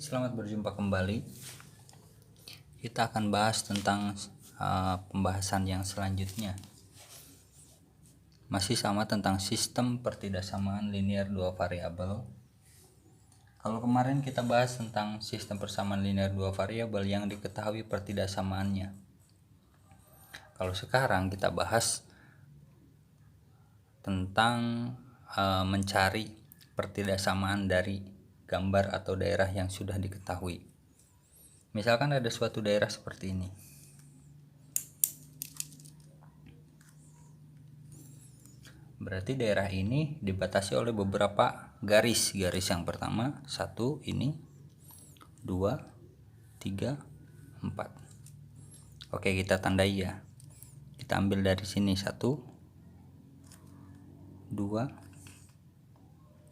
Selamat berjumpa kembali. Kita akan bahas tentang pembahasan yang selanjutnya. Masih sama tentang sistem pertidaksamaan linear dua variabel. Kalau kemarin kita bahas tentang sistem persamaan linear dua variabel yang diketahui pertidaksamaannya. Kalau sekarang kita bahas tentang mencari pertidaksamaan dari gambar atau daerah yang sudah diketahui. Misalkan ada suatu daerah seperti ini. Berarti daerah ini dibatasi oleh beberapa garis. Garis yang pertama, 1 ini, 2, 3, 4. Oke, kita tandai ya. Kita ambil dari sini 1, 2,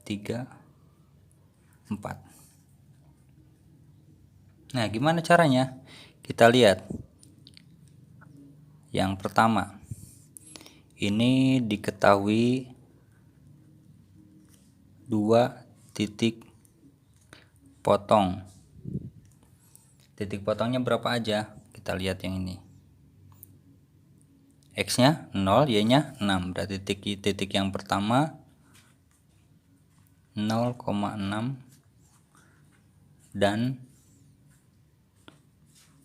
3, 4. Nah, gimana caranya? Kita lihat. Yang pertama, ini diketahui 2 titik potong. Titik potongnya berapa aja? Kita lihat yang ini. X-nya 0, Y-nya 6. Berarti titik yang pertama 0,6 dan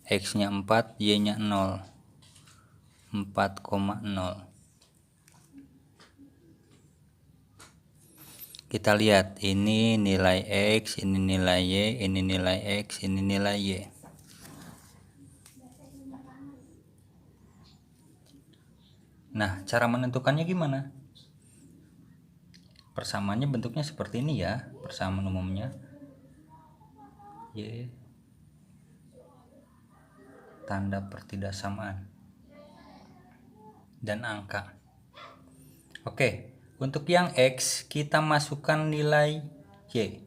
X-nya 4, Y-nya 0, 4,0. Kita lihat, ini nilai X, ini nilai Y, ini nilai X, ini nilai Y. Nah, cara menentukannya gimana? Persamaannya bentuknya seperti ini ya, persamaan umumnya. Y, tanda pertidaksamaan, dan angka. Oke, untuk yang X kita masukkan nilai Y,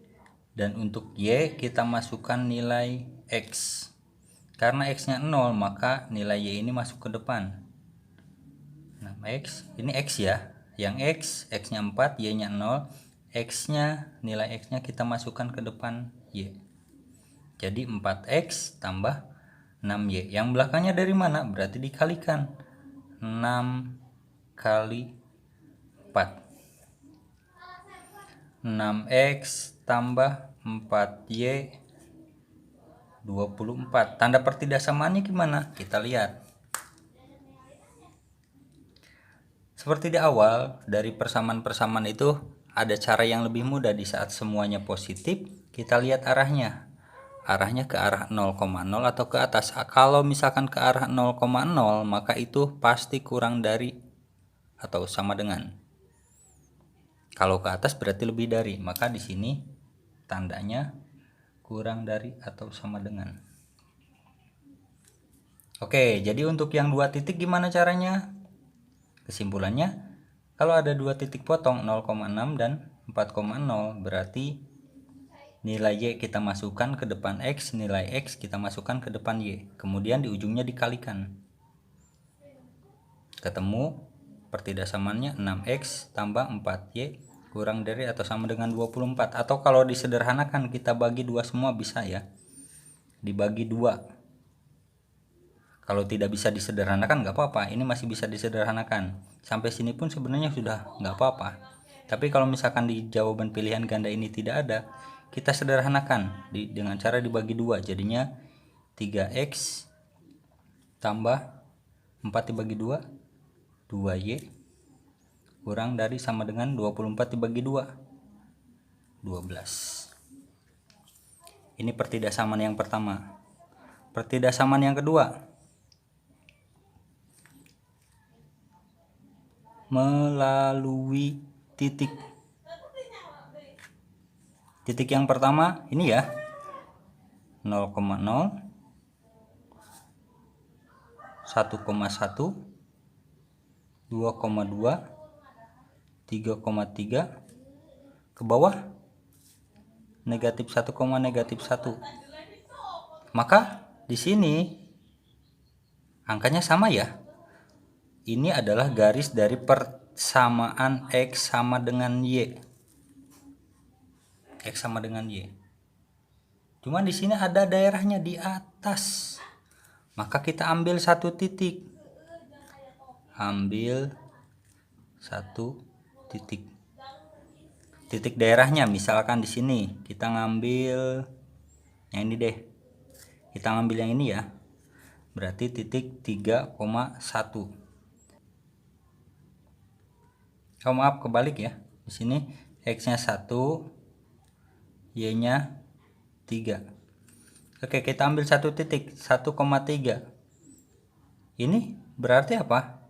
dan untuk Y kita masukkan nilai X. Karena X-nya 0, maka nilai Y ini masuk ke depan. Nah, X, ini X ya. Yang X, X-nya 4, Y-nya 0. X-nya, nilai X-nya kita masukkan ke depan Y. Jadi 4X tambah 6Y. Yang belakangnya dari mana? Berarti dikalikan. 6 kali 4. 6X tambah 4Y 24. Tanda pertidaksamaannya gimana? Kita lihat. Seperti di awal, dari persamaan-persamaan itu ada cara yang lebih mudah. Di saat semuanya positif, kita lihat arahnya. Arahnya ke arah 0,0 atau ke atas. Kalau misalkan ke arah 0,0, maka itu pasti kurang dari atau sama dengan. Kalau ke atas berarti lebih dari, maka di sini tandanya kurang dari atau sama dengan. Oke, jadi untuk yang 2 titik gimana caranya? Kesimpulannya, kalau ada 2 titik potong 0,6 dan 4,0, berarti nilai Y kita masukkan ke depan X, nilai X kita masukkan ke depan Y. Kemudian di ujungnya dikalikan. Ketemu pertidaksamaannya 6X tambah 4Y kurang dari atau sama dengan 24. Atau kalau disederhanakan kita bagi 2 semua bisa ya. Dibagi 2. Kalau tidak bisa disederhanakan nggak apa-apa. Ini masih bisa disederhanakan. Sampai sini pun sebenarnya sudah nggak apa-apa. Tapi kalau misalkan di jawaban pilihan ganda ini tidak ada, kita sederhanakan dengan cara dibagi 2. Jadinya 3X tambah 4 dibagi 2, 2Y kurang dari sama dengan 24 dibagi 2, 12. Ini pertidaksamaan yang pertama. Pertidaksamaan yang kedua, melalui titik. Titik yang pertama ini ya, 0,0, 1,1, 2,2, 3,3, ke bawah negatif 1, negatif 1. Maka di sini angkanya sama ya. Ini adalah garis dari persamaan X sama dengan Y. X sama dengan Y. Cuma di sini ada daerahnya di atas. Maka kita ambil satu titik. Ambil satu titik. Titik daerahnya misalkan di sini kita ngambil yang ini deh. Kita ngambil yang ini ya. Berarti titik 3,1. Oh maaf, kebalik ya. Di sini X-nya 1, Y-nya 3. Oke, kita ambil satu titik 1,3. Ini berarti apa?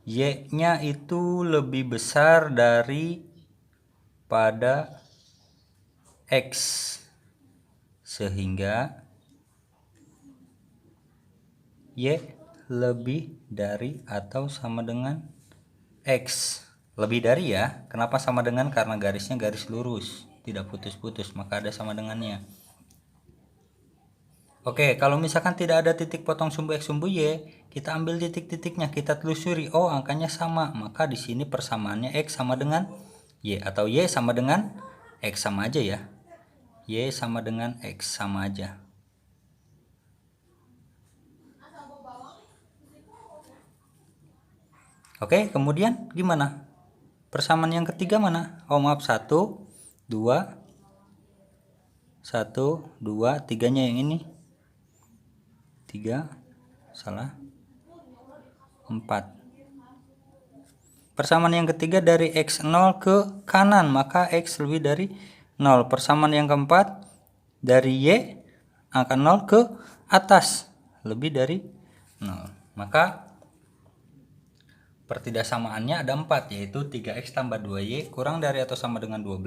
Y-nya itu lebih besar daripada X, sehingga Y lebih dari atau sama dengan X. Lebih dari ya. Kenapa sama dengan? Karena garisnya garis lurus, tidak putus-putus, maka ada sama dengannya. Oke, kalau misalkan tidak ada titik potong sumbu X sumbu Y, kita ambil titik-titiknya, kita telusuri. Oh, angkanya sama, maka di sini persamaannya X sama dengan Y, atau Y sama dengan X, sama aja ya. Y sama dengan X, sama aja. Oke, kemudian gimana? Persamaan yang ketiga mana? Oh maaf, 1, 2, 1, 2, 3-nya yang ini. 3, salah, 4. Persamaan yang ketiga dari X0 ke kanan, maka X lebih dari 0. Persamaan yang keempat dari Y angka 0 ke atas, lebih dari 0. Maka pertidaksamaannya ada 4, yaitu 3X tambah 2Y kurang dari atau sama dengan 12.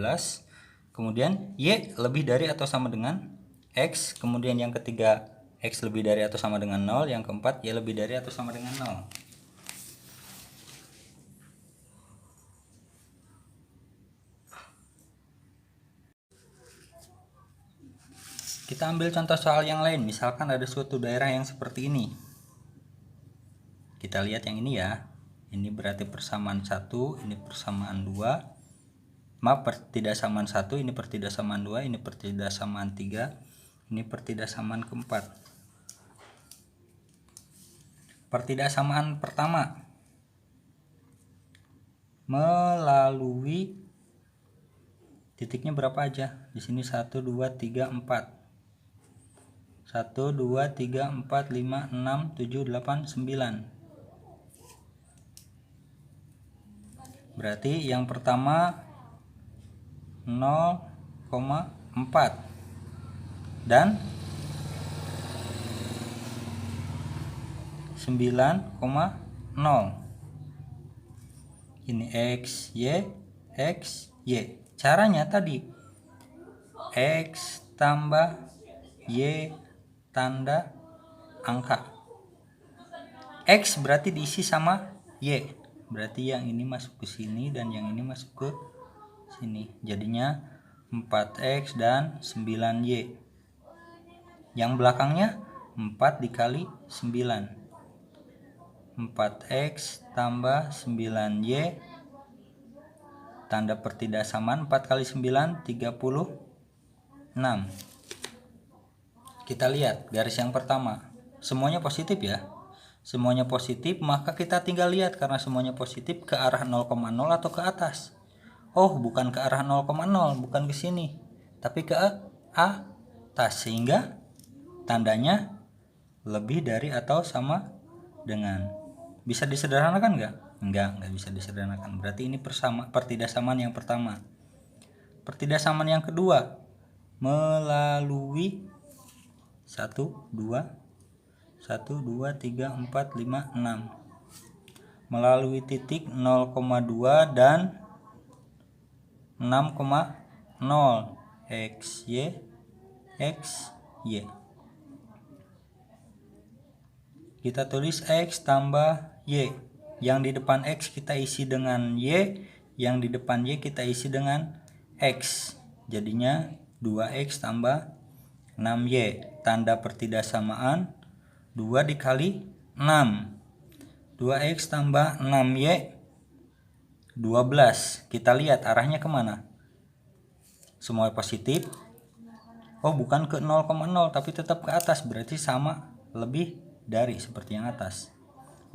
Kemudian Y lebih dari atau sama dengan X. Kemudian yang ketiga X lebih dari atau sama dengan 0. Yang keempat Y lebih dari atau sama dengan 0. Kita ambil contoh soal yang lain. Misalkan ada suatu daerah yang seperti ini. Kita lihat yang ini ya. Ini berarti persamaan 1, ini persamaan 2. Maaf, pertidaksamaan 1, ini pertidaksamaan 2, ini pertidaksamaan 3, ini pertidaksamaan keempat. Pertidaksamaan pertama melalui titiknya berapa aja? Di sini 1, 2, 3, 4. 1, 2, 3, 4, 5, 6, 7, 8, 9. Berarti yang pertama 0,4 dan 9,0. Ini X, Y, X, Y. Caranya tadi X tambah Y tanda angka. X berarti diisi sama Y. Berarti yang ini masuk ke sini dan yang ini masuk ke sini. Jadinya 4X dan 9Y. Yang belakangnya 4 dikali 9. 4X tambah 9Y. Tanda pertidaksamaan 4 kali 9 36. Kita lihat garis yang pertama. Semuanya positif ya. Semuanya positif, maka kita tinggal lihat karena semuanya positif ke arah 0,0 atau ke atas. Oh, bukan ke arah 0,0, bukan ke sini, tapi ke atas, sehingga tandanya lebih dari atau sama dengan. Bisa disederhanakan nggak? Nggak bisa disederhanakan. Berarti ini pertidaksamaan yang pertama. Pertidaksamaan yang kedua melalui 1, 2, 1, 2, 3, 4, 5, 6. Melalui titik 0,2 dan 6,0. X, Y, X, Y. Kita tulis X tambah Y. Yang di depan X kita isi dengan Y. Yang di depan Y kita isi dengan X. Jadinya 2X tambah 6Y. Tanda pertidaksamaan 2 dikali 6. 2X tambah 6Y 12. Kita lihat arahnya kemana? Semua positif. Oh bukan ke 0,0 tapi tetap ke atas, berarti sama lebih dari seperti yang atas.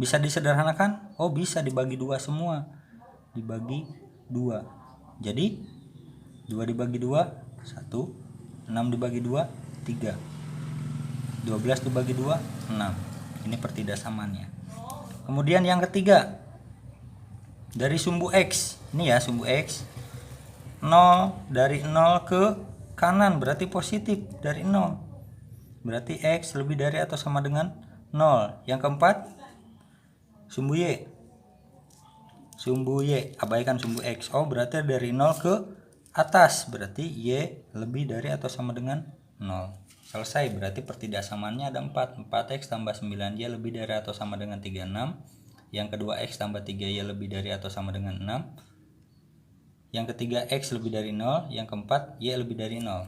Bisa disederhanakan? Oh bisa, dibagi 2 semua, dibagi 2. Jadi 2 dibagi 2 1, 6 dibagi 2 3, 12 dibagi 2 6. Ini pertidaksamannya. Kemudian yang ketiga, dari sumbu X. Ini ya sumbu X. 0 dari 0 ke kanan berarti positif dari 0. Berarti X lebih dari atau sama dengan 0. Yang keempat, sumbu Y. Sumbu Y, abaikan sumbu X. Oh berarti dari 0 ke atas, berarti Y lebih dari atau sama dengan 0. Selesai, berarti pertidaksamaannya ada 4. 4X tambah 9Y lebih dari atau sama dengan 36. Yang kedua X tambah 3Y lebih dari atau sama dengan 6. Yang ketiga X lebih dari 0. Yang keempat Y lebih dari 0.